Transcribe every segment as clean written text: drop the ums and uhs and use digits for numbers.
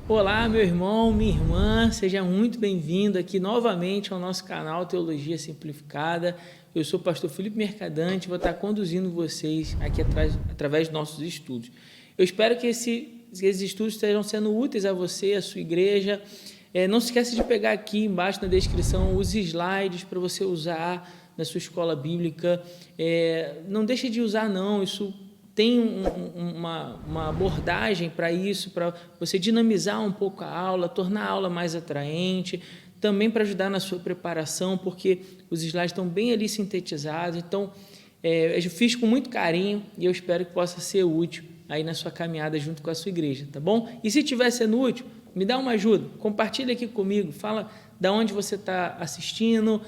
Olá, meu irmão, minha irmã, seja muito bem-vindo aqui novamente ao nosso canal Teologia Simplificada. Eu sou o pastor Felipe Mercadante, vou estar conduzindo vocês aqui através dos nossos estudos. Eu espero que esses estudos estejam sendo úteis a você, a sua igreja. Não se esqueça de pegar aqui embaixo na descrição os slides para você usar na sua escola bíblica. Não deixe de usar não, isso tem uma abordagem para isso, para você dinamizar um pouco a aula, tornar a aula mais atraente, também para ajudar na sua preparação, porque os slides estão bem ali sintetizados. Então, eu fiz com muito carinho e eu espero que possa ser útil aí na sua caminhada junto com a sua igreja, tá bom? E se estiver sendo útil, me dá uma ajuda, compartilha aqui comigo, fala de onde você está assistindo,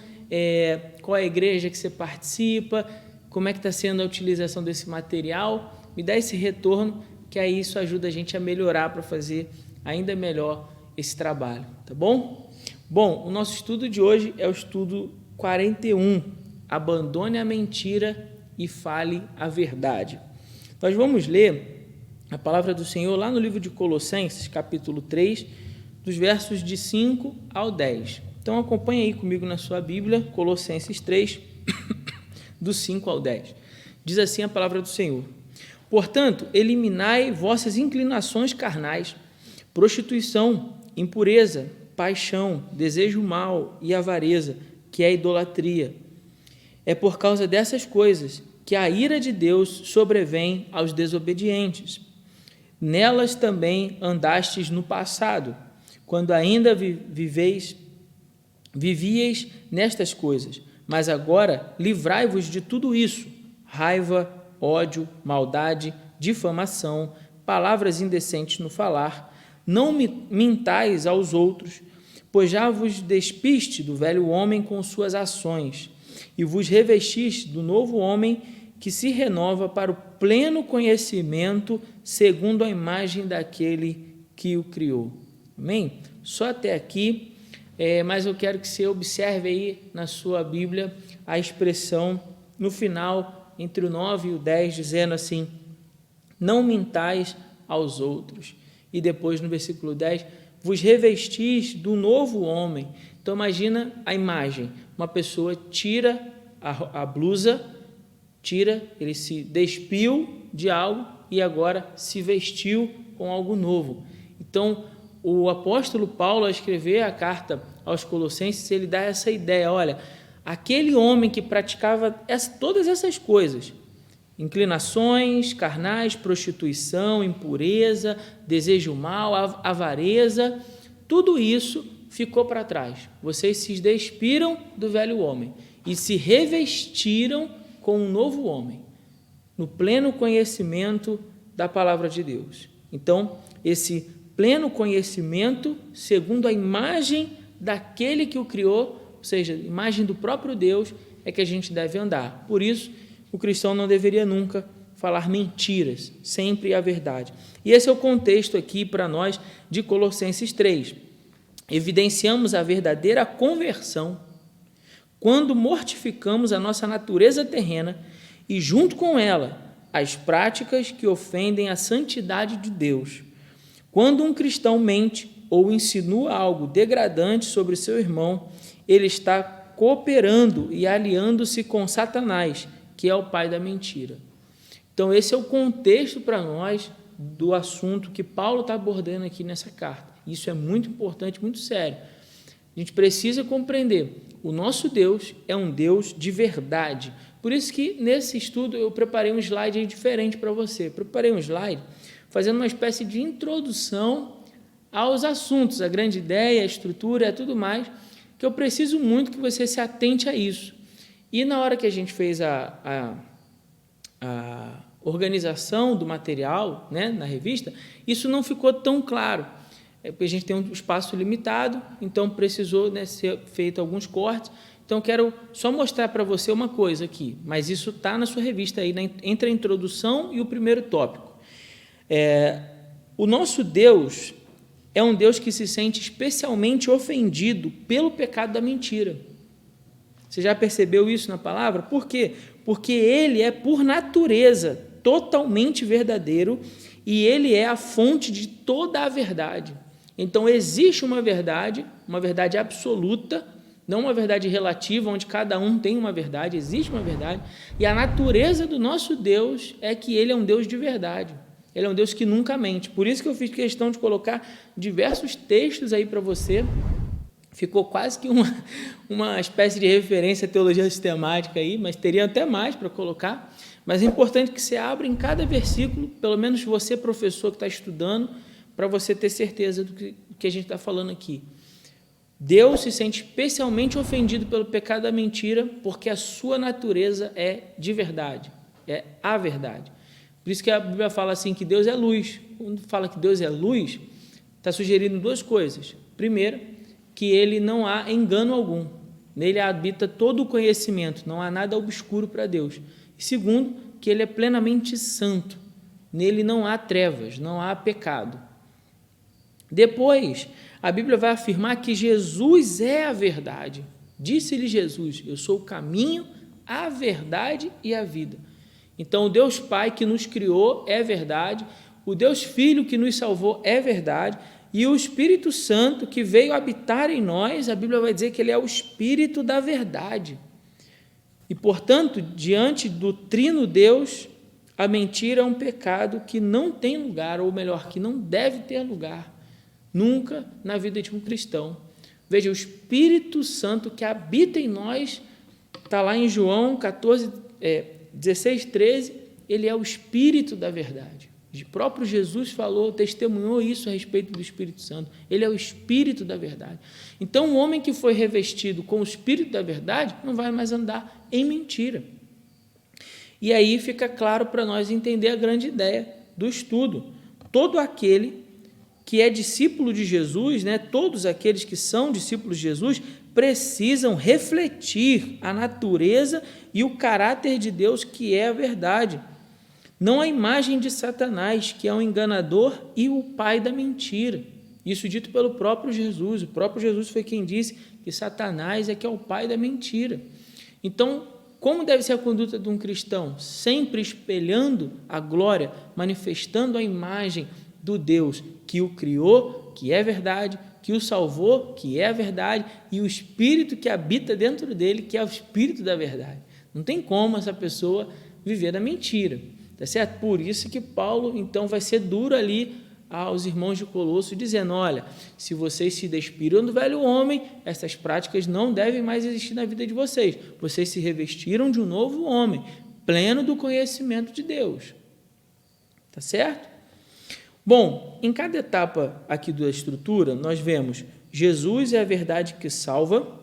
qual é a igreja que você participa, como é que está sendo a utilização desse material, me dá esse retorno, que aí isso ajuda a gente a melhorar para fazer ainda melhor esse trabalho, tá bom? Bom, o nosso estudo de hoje é o estudo 41, abandone a mentira e fale a verdade. Nós vamos ler a palavra do Senhor lá no livro de Colossenses, capítulo 3, dos versos de 5 ao 10. Então acompanhe aí comigo na sua Bíblia, Colossenses 3, do 5 ao 10. Diz assim a palavra do Senhor: portanto, eliminai vossas inclinações carnais, prostituição, impureza, paixão, desejo mau e avareza, que é a idolatria. É por causa dessas coisas que a ira de Deus sobrevém aos desobedientes. Nelas também andastes no passado, quando ainda vivíeis nestas coisas. Mas agora livrai-vos de tudo isso: raiva, ódio, maldade, difamação, palavras indecentes no falar. Não mintais aos outros, pois já vos despiste do velho homem com suas ações, e vos revestiste do novo homem que se renova para o pleno conhecimento segundo a imagem daquele que o criou. Amém? Só até aqui. Mas eu quero que você observe aí na sua Bíblia a expressão no final, entre o 9 e o 10, dizendo assim: não mintais aos outros. E depois no versículo 10, vos revestis do novo homem. Então imagina a imagem, uma pessoa tira a blusa, ele se despiu de algo e agora se vestiu com algo novo. Então, o apóstolo Paulo, ao escrever a carta aos Colossenses, ele dá essa ideia: olha, aquele homem que praticava todas essas coisas, inclinações carnais, prostituição, impureza, desejo mau, avareza, tudo isso ficou para trás. Vocês se despiram do velho homem e se revestiram com um novo homem, no pleno conhecimento da palavra de Deus. Então, esse pleno conhecimento segundo a imagem daquele que o criou, ou seja, a imagem do próprio Deus, é que a gente deve andar. Por isso, o cristão não deveria nunca falar mentiras, sempre a verdade. E esse é o contexto aqui para nós de Colossenses 3. Evidenciamos a verdadeira conversão quando mortificamos a nossa natureza terrena e, junto com ela, as práticas que ofendem a santidade de Deus. Quando um cristão mente ou insinua algo degradante sobre seu irmão, ele está cooperando e aliando-se com Satanás, que é o pai da mentira. Então, esse é o contexto para nós do assunto que Paulo está abordando aqui nessa carta. Isso é muito importante, muito sério. A gente precisa compreender: o nosso Deus é um Deus de verdade. Por isso que nesse estudo eu preparei um slide aí diferente para você. Preparei um slide fazendo uma espécie de introdução aos assuntos, a grande ideia, a estrutura e tudo mais, que eu preciso muito que você se atente a isso. E na hora que a gente fez a organização do material, né, na revista, isso não ficou tão claro, porque a gente tem um espaço limitado, então precisou, né, ser feito alguns cortes. Então, quero só mostrar para você uma coisa aqui, mas isso está na sua revista aí, entre a introdução e o primeiro tópico. O nosso Deus é um Deus que se sente especialmente ofendido pelo pecado da mentira. Você já percebeu isso na palavra? Por quê? Porque ele é, por natureza, totalmente verdadeiro e ele é a fonte de toda a verdade. Então, existe uma verdade absoluta, não uma verdade relativa, onde cada um tem uma verdade, existe uma verdade, e a natureza do nosso Deus é que Ele é um Deus de verdade, Ele é um Deus que nunca mente. Por isso que eu fiz questão de colocar diversos textos aí para você, ficou quase que uma espécie de referência à teologia sistemática aí, mas teria até mais para colocar, mas é importante que você abra em cada versículo, pelo menos você, professor que está estudando, para você ter certeza do que a gente está falando aqui. Deus se sente especialmente ofendido pelo pecado da mentira, porque a sua natureza é de verdade, é a verdade. Por isso que a Bíblia fala assim, que Deus é luz. Quando fala que Deus é luz, está sugerindo duas coisas. Primeiro, que Ele não há engano algum. Nele habita todo o conhecimento, não há nada obscuro para Deus. E segundo, que Ele é plenamente santo. Nele não há trevas, não há pecado. Depois, a Bíblia vai afirmar que Jesus é a verdade. Disse-lhe Jesus, eu sou o caminho, a verdade e a vida. Então, o Deus Pai que nos criou é verdade, o Deus Filho que nos salvou é verdade, e o Espírito Santo que veio habitar em nós, a Bíblia vai dizer que Ele é o Espírito da verdade. E, portanto, diante do Trino Deus, a mentira é um pecado que não tem lugar, ou melhor, que não deve ter lugar, nunca na vida de um cristão. Veja, o Espírito Santo que habita em nós, está lá em João 16, 13, ele é o Espírito da verdade. O próprio Jesus falou, testemunhou isso a respeito do Espírito Santo. Ele é o Espírito da verdade. Então, o homem que foi revestido com o Espírito da verdade não vai mais andar em mentira. E aí fica claro para nós entender a grande ideia do estudo. Todo aquele que é discípulo de Jesus, todos aqueles que são discípulos de Jesus, precisam refletir a natureza e o caráter de Deus, que é a verdade. Não a imagem de Satanás, que é um enganador e o pai da mentira. Isso dito pelo próprio Jesus. O próprio Jesus foi quem disse que Satanás é que é o pai da mentira. Então, como deve ser a conduta de um cristão? Sempre espelhando a glória, manifestando a imagem do Deus que o criou, que é verdade, que o salvou, que é a verdade, e o Espírito que habita dentro dele, que é o Espírito da verdade. Não tem como essa pessoa viver da mentira, tá certo? Por isso que Paulo, então, vai ser duro ali aos irmãos de Colosso, dizendo, olha, se vocês se despiram do velho homem, essas práticas não devem mais existir na vida de vocês. Vocês se revestiram de um novo homem, pleno do conhecimento de Deus. Tá certo? Bom, em cada etapa aqui da estrutura, nós vemos Jesus é a verdade que salva,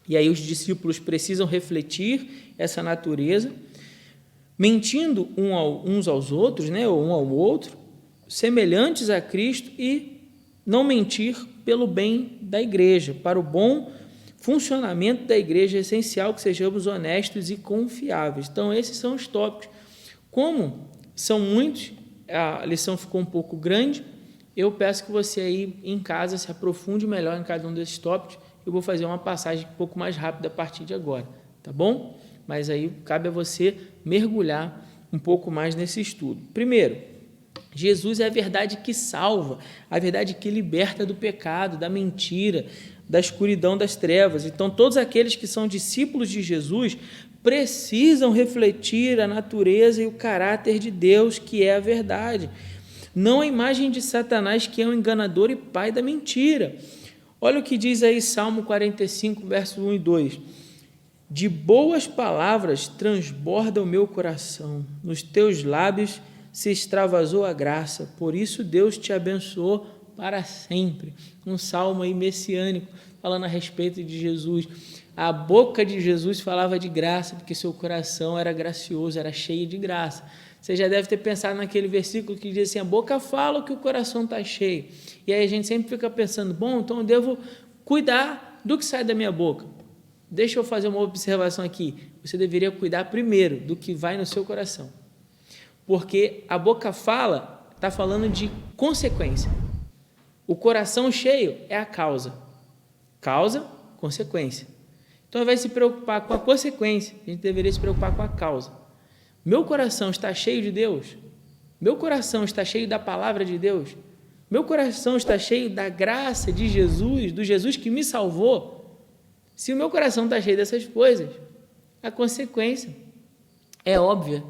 e aí os discípulos precisam refletir essa natureza, mentindo uns aos outros, ou um ao outro, semelhantes a Cristo, e não mentir pelo bem da igreja, para o bom funcionamento da igreja é essencial que sejamos honestos e confiáveis. Então, esses são os tópicos. Como são muitos, a lição ficou um pouco grande, eu peço que você aí em casa se aprofunde melhor em cada um desses tópicos. Eu vou fazer uma passagem um pouco mais rápida a partir de agora, tá bom? Mas aí cabe a você mergulhar um pouco mais nesse estudo. Primeiro, Jesus é a verdade que salva, a verdade que liberta do pecado, da mentira, da escuridão, das trevas. Então, todos aqueles que são discípulos de Jesus precisam refletir a natureza e o caráter de Deus, que é a verdade. Não a imagem de Satanás, que é um enganador e pai da mentira. Olha o que diz aí Salmo 45, versos 1 e 2. De boas palavras transborda o meu coração, nos teus lábios se extravasou a graça, por isso Deus te abençoou para sempre. Um salmo aí messiânico, falando a respeito de Jesus. A boca de Jesus falava de graça, porque seu coração era gracioso, era cheio de graça. Você já deve ter pensado naquele versículo que diz assim, a boca fala que o coração está cheio. E aí a gente sempre fica pensando, bom, então eu devo cuidar do que sai da minha boca. Deixa eu fazer uma observação aqui. Você deveria cuidar primeiro do que vai no seu coração. Porque a boca fala, está falando de consequência. O coração cheio é a causa. Causa, consequência. Então, ao invés de se preocupar com a consequência, a gente deveria se preocupar com a causa. Meu coração está cheio de Deus? Meu coração está cheio da palavra de Deus? Meu coração está cheio da graça de Jesus, do Jesus que me salvou. Se o meu coração está cheio dessas coisas, a consequência é óbvia.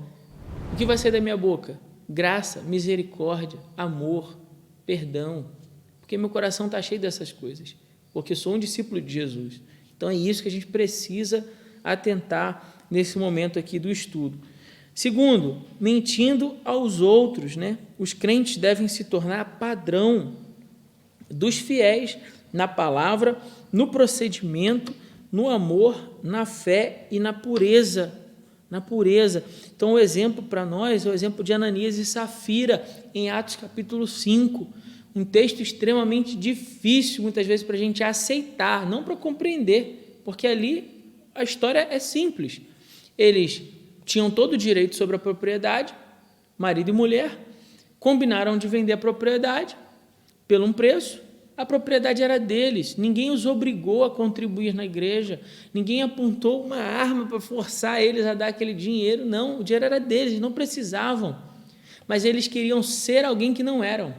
O que vai sair da minha boca? Graça, misericórdia, amor, perdão. Porque meu coração está cheio dessas coisas. Porque sou um discípulo de Jesus. Então é isso que a gente precisa atentar nesse momento aqui do estudo. Segundo, mentindo aos outros, né? Os crentes devem se tornar padrão dos fiéis na palavra, no procedimento, no amor, na fé e na pureza. Na pureza. Então, o exemplo para nós é o exemplo de Ananias e Safira, em Atos capítulo 5. Um texto extremamente difícil, muitas vezes, para a gente aceitar, não para compreender, porque ali a história é simples. Eles tinham todo o direito sobre a propriedade, marido e mulher, combinaram de vender a propriedade por um preço, a propriedade era deles, ninguém os obrigou a contribuir na igreja, ninguém apontou uma arma para forçar eles a dar aquele dinheiro, não, o dinheiro era deles, não precisavam, mas eles queriam ser alguém que não eram.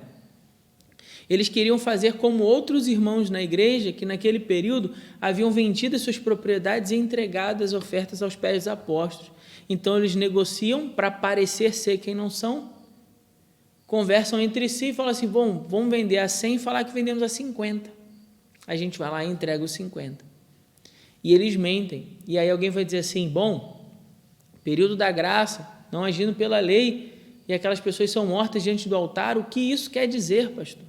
Eles queriam fazer como outros irmãos na igreja, que naquele período haviam vendido as suas propriedades e entregado as ofertas aos pés dos apóstolos. Então, eles negociam para parecer ser quem não são, conversam entre si e falam assim, bom, vamos vender a 100 e falar que vendemos a 50. A gente vai lá e entrega os 50. E eles mentem. E aí alguém vai dizer assim, bom, período da graça, não agindo pela lei, e aquelas pessoas são mortas diante do altar, o que isso quer dizer, pastor?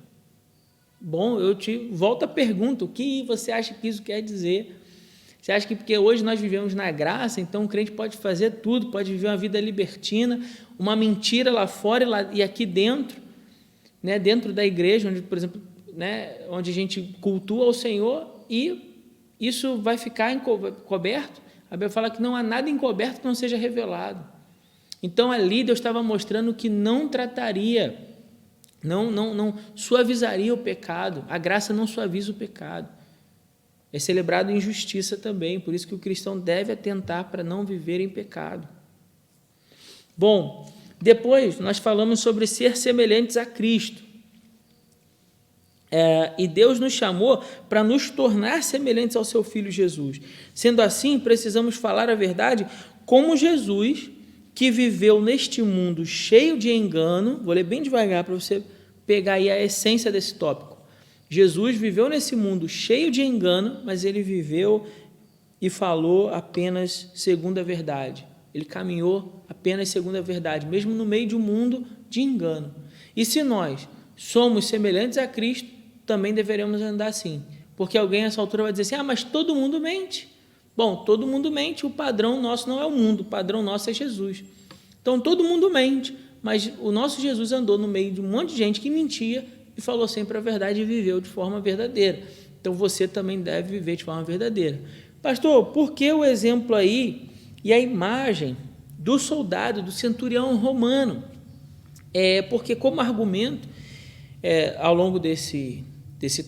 Bom, eu te volto à pergunta, o que você acha que isso quer dizer? Você acha que porque hoje nós vivemos na graça, então o crente pode fazer tudo, pode viver uma vida libertina, uma mentira lá fora e aqui dentro, né, dentro da igreja, onde, por exemplo, né, onde a gente cultua ao Senhor, e isso vai ficar encoberto? A Bíblia fala que não há nada encoberto que não seja revelado. Então ali Deus estava mostrando que não trataria, não suavizaria o pecado, a graça não suaviza o pecado. É celebrado em justiça também, por isso que o cristão deve atentar para não viver em pecado. Bom, depois nós falamos sobre ser semelhantes a Cristo. E Deus nos chamou para nos tornar semelhantes ao seu Filho Jesus. Sendo assim, precisamos falar a verdade como Jesus, que viveu neste mundo cheio de engano. Vou ler bem devagar para você pegar aí a essência desse tópico. Jesus viveu nesse mundo cheio de engano, mas ele viveu e falou apenas segundo a verdade. Ele caminhou apenas segundo a verdade, mesmo no meio de um mundo de engano. E se nós somos semelhantes a Cristo, também deveremos andar assim. Porque alguém nessa altura vai dizer assim, mas todo mundo mente. Bom, todo mundo mente, o padrão nosso não é o mundo, o padrão nosso é Jesus. Então, todo mundo mente, mas o nosso Jesus andou no meio de um monte de gente que mentia e falou sempre a verdade e viveu de forma verdadeira. Então, você também deve viver de forma verdadeira. Pastor, por que o exemplo aí e a imagem do soldado, do centurião romano? Porque, como argumento, ao longo desse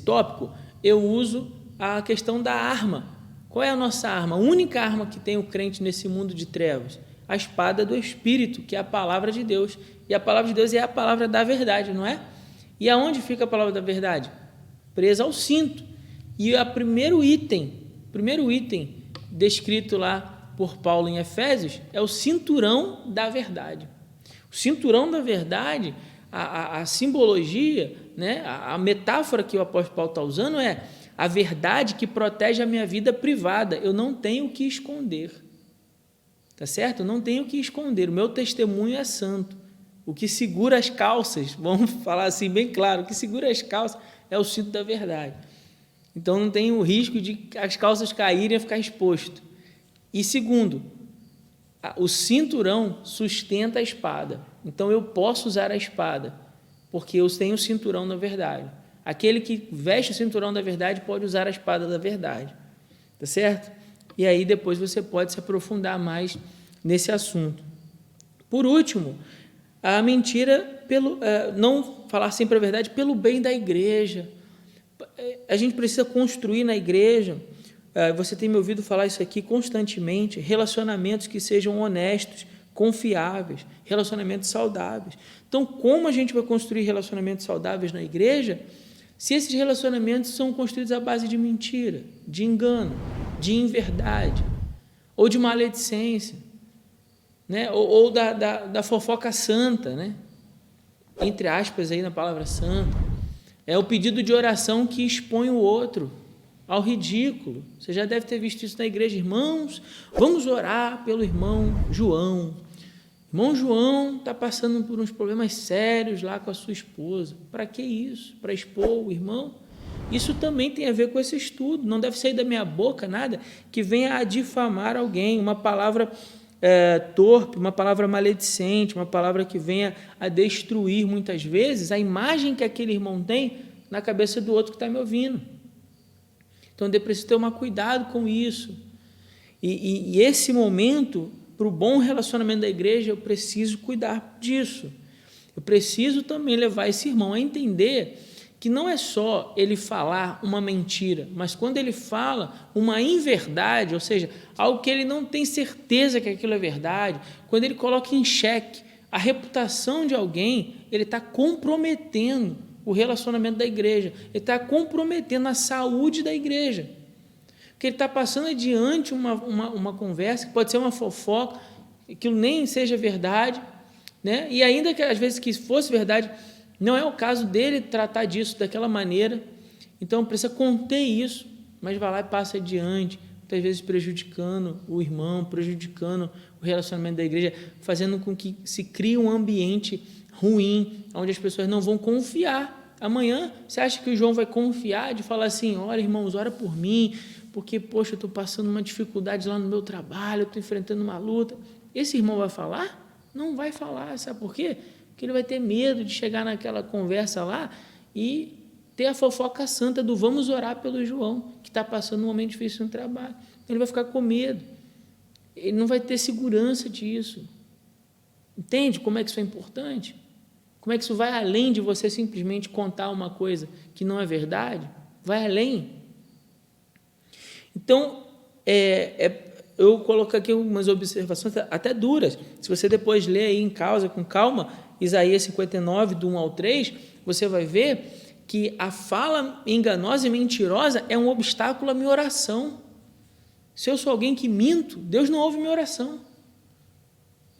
tópico, eu uso a questão da arma. Qual é a nossa arma? A única arma que tem o crente nesse mundo de trevas? A espada do Espírito, que é a palavra de Deus. E a palavra de Deus é a palavra da verdade, não é? E aonde fica a palavra da verdade? Presa ao cinto. E o primeiro item descrito lá por Paulo em Efésios é o cinturão da verdade. O cinturão da verdade, a simbologia, né, a metáfora que o apóstolo Paulo está usando é a verdade que protege a minha vida privada. Eu não tenho o que esconder. Tá certo? Eu não tenho o que esconder. O meu testemunho é santo. O que segura as calças, vamos falar assim bem claro, o que segura as calças é o cinto da verdade. Então, não tem o risco de as calças caírem e ficar exposto. E segundo, o cinturão sustenta a espada. Então, eu posso usar a espada, porque eu tenho o cinturão da verdade. Aquele que veste o cinturão da verdade pode usar a espada da verdade. Tá certo? E aí, depois, você pode se aprofundar mais nesse assunto. Por último, a mentira, não falar sempre a verdade pelo bem da igreja. A gente precisa construir na igreja, você tem me ouvido falar isso aqui constantemente, relacionamentos que sejam honestos, confiáveis, relacionamentos saudáveis. Então, como a gente vai construir relacionamentos saudáveis na igreja se esses relacionamentos são construídos à base de mentira, de engano, de inverdade, ou de maledicência, né? ou da fofoca santa, né? Entre aspas aí na palavra santa, é o pedido de oração que expõe o outro ao ridículo. Você já deve ter visto isso na igreja. Irmãos, vamos orar pelo irmão João. Irmão João está passando por uns problemas sérios lá com a sua esposa. Para que isso? Para expor o irmão? Isso também tem a ver com esse estudo. Não deve sair da minha boca nada que venha a difamar alguém, uma palavra torpe, uma palavra maledicente, uma palavra que venha a destruir muitas vezes a imagem que aquele irmão tem na cabeça do outro que está me ouvindo. Então, eu preciso tomar cuidado com isso. E esse momento, para o bom relacionamento da igreja, eu preciso cuidar disso. Eu preciso também levar esse irmão a entender que não é só ele falar uma mentira, mas quando ele fala uma inverdade, ou seja, algo que ele não tem certeza que aquilo é verdade, quando ele coloca em xeque a reputação de alguém, ele está comprometendo o relacionamento da igreja, ele está comprometendo a saúde da igreja, porque ele está passando adiante uma conversa, que pode ser uma fofoca, que aquilo nem seja verdade, né? E ainda que às vezes que fosse verdade, não é o caso dele tratar disso daquela maneira, então precisa conter isso, mas vai lá e passa adiante, muitas vezes prejudicando o irmão, prejudicando o relacionamento da igreja, fazendo com que se crie um ambiente ruim, onde as pessoas não vão confiar. Amanhã, você acha que o João vai confiar de falar assim, olha, irmãos, ora por mim, porque, poxa, eu estou passando uma dificuldade lá no meu trabalho, eu estou enfrentando uma luta. Esse irmão vai falar? Não vai falar, sabe por quê? Porque ele vai ter medo de chegar naquela conversa lá e ter a fofoca santa do vamos orar pelo João, que está passando um momento difícil no trabalho. Então, ele vai ficar com medo, ele não vai ter segurança disso. Entende como é que isso é importante? Como é que isso vai além de você simplesmente contar uma coisa que não é verdade? Vai além. Então, eu coloco aqui algumas observações até duras. Se você depois ler aí em causa, com calma, Isaías 59, do 1 ao 3, você vai ver que a fala enganosa e mentirosa é um obstáculo à minha oração. Se eu sou alguém que minto, Deus não ouve minha oração.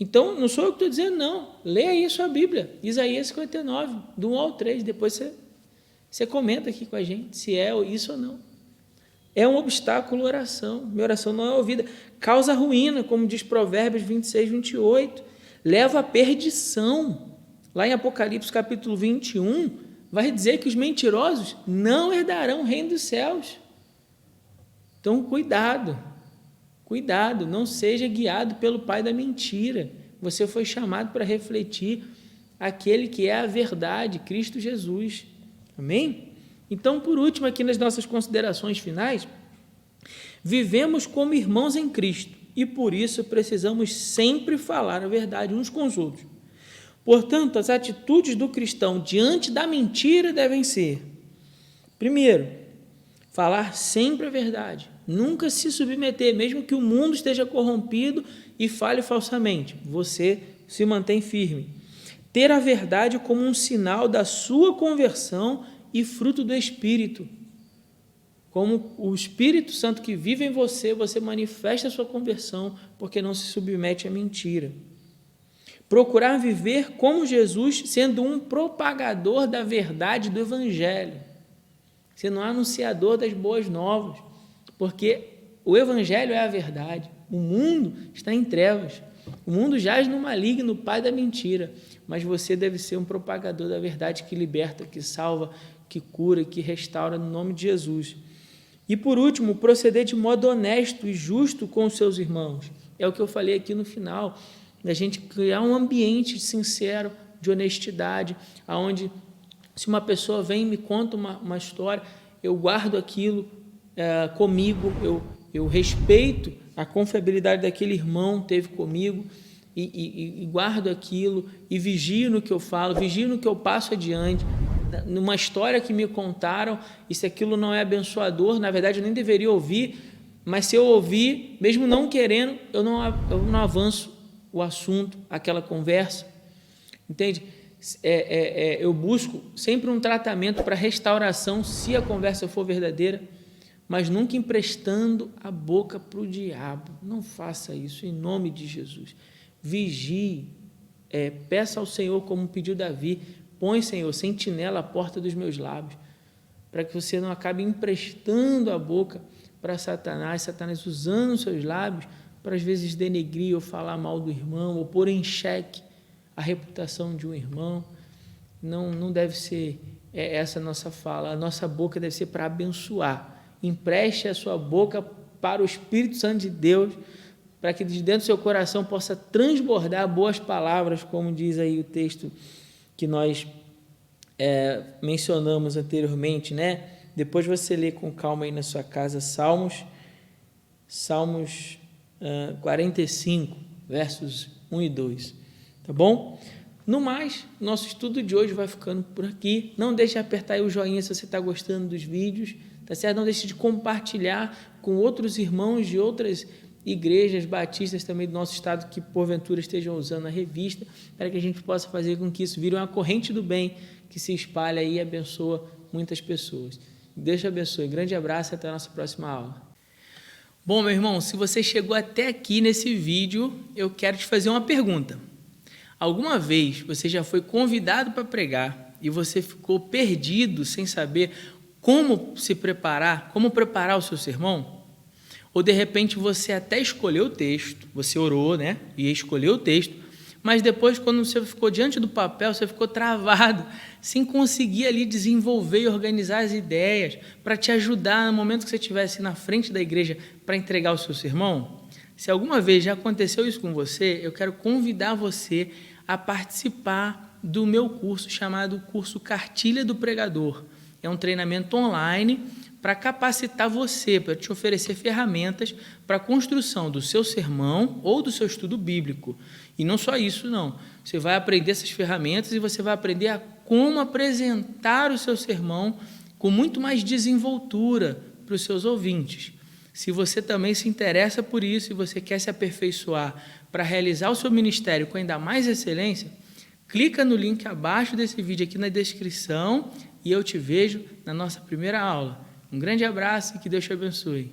Então, não sou eu que estou dizendo, não. Leia aí a sua Bíblia, Isaías 59, do 1 ao 3, depois você comenta aqui com a gente se é isso ou não. É um obstáculo à oração, minha oração não é ouvida. Causa ruína, como diz Provérbios 26, 28, leva à perdição. Lá em Apocalipse capítulo 21, vai dizer que os mentirosos não herdarão o reino dos céus. Então, cuidado, não seja guiado pelo pai da mentira. Você foi chamado para refletir aquele que é a verdade, Cristo Jesus. Amém? Então, por último, aqui nas nossas considerações finais, vivemos como irmãos em Cristo e, por isso, precisamos sempre falar a verdade uns com os outros. Portanto, as atitudes do cristão diante da mentira devem ser, primeiro, falar sempre a verdade, nunca se submeter, mesmo que o mundo esteja corrompido e fale falsamente, você se mantém firme. Ter a verdade como um sinal da sua conversão e fruto do Espírito. Como o Espírito Santo que vive em você, você manifesta a sua conversão, porque não se submete à mentira. Procurar viver como Jesus, sendo um propagador da verdade do Evangelho, sendo um anunciador das boas novas, porque o Evangelho é a verdade. O mundo está em trevas, o mundo jaz no maligno, no pai da mentira, mas você deve ser um propagador da verdade que liberta, que salva, que cura, que restaura no nome de Jesus. E por último, proceder de modo honesto e justo com os seus irmãos. É o que eu falei aqui no final, da gente criar um ambiente sincero, de honestidade, onde se uma pessoa vem e me conta uma história, eu guardo aquilo comigo, eu respeito a confiabilidade daquele irmão que teve comigo e guardo aquilo e vigio no que eu falo, vigio no que eu passo adiante. Numa história que me contaram, e se aquilo não é abençoador, na verdade eu nem deveria ouvir, mas se eu ouvir, mesmo não querendo, eu não avanço o assunto, aquela conversa, entende? Eu busco sempre um tratamento para restauração, se a conversa for verdadeira, mas nunca emprestando a boca para o diabo. Não faça isso, em nome de Jesus. Vigie, peça ao Senhor, como pediu Davi, põe, Senhor, sentinela à porta dos meus lábios, para que você não acabe emprestando a boca para Satanás usando os seus lábios para, às vezes, denegrir ou falar mal do irmão, ou pôr em xeque a reputação de um irmão. Não deve ser essa a nossa fala. A nossa boca deve ser para abençoar. Empreste a sua boca para o Espírito Santo de Deus, para que de dentro do seu coração possa transbordar boas palavras, como diz aí o texto que nós mencionamos anteriormente, né? Depois você lê com calma aí na sua casa Salmos 45, versos 1 e 2, tá bom? No mais, nosso estudo de hoje vai ficando por aqui. Não deixe de apertar aí o joinha se você está gostando dos vídeos, tá certo? Não deixe de compartilhar com outros irmãos de outras igrejas batistas também do nosso estado que porventura estejam usando a revista, para que a gente possa fazer com que isso vire uma corrente do bem que se espalha aí e abençoa muitas pessoas. Deus te abençoe. Grande abraço e até a nossa próxima aula. Bom, meu irmão, se você chegou até aqui nesse vídeo, eu quero te fazer uma pergunta. Alguma vez você já foi convidado para pregar e você ficou perdido sem saber como se preparar, como preparar o seu sermão? Ou de repente você até escolheu o texto, você orou, né? E escolheu o texto, mas depois, quando você ficou diante do papel, você ficou travado, sem conseguir ali desenvolver e organizar as ideias para te ajudar no momento que você estivesse na frente da igreja para entregar o seu sermão? Se alguma vez já aconteceu isso com você, eu quero convidar você a participar do meu curso chamado Curso Cartilha do Pregador. É um treinamento online para capacitar você, para te oferecer ferramentas para a construção do seu sermão ou do seu estudo bíblico. E não só isso, não. Você vai aprender essas ferramentas e você vai aprender a como apresentar o seu sermão com muito mais desenvoltura para os seus ouvintes. Se você também se interessa por isso e você quer se aperfeiçoar para realizar o seu ministério com ainda mais excelência, clica no link abaixo desse vídeo aqui na descrição e eu te vejo na nossa primeira aula. Um grande abraço e que Deus te abençoe.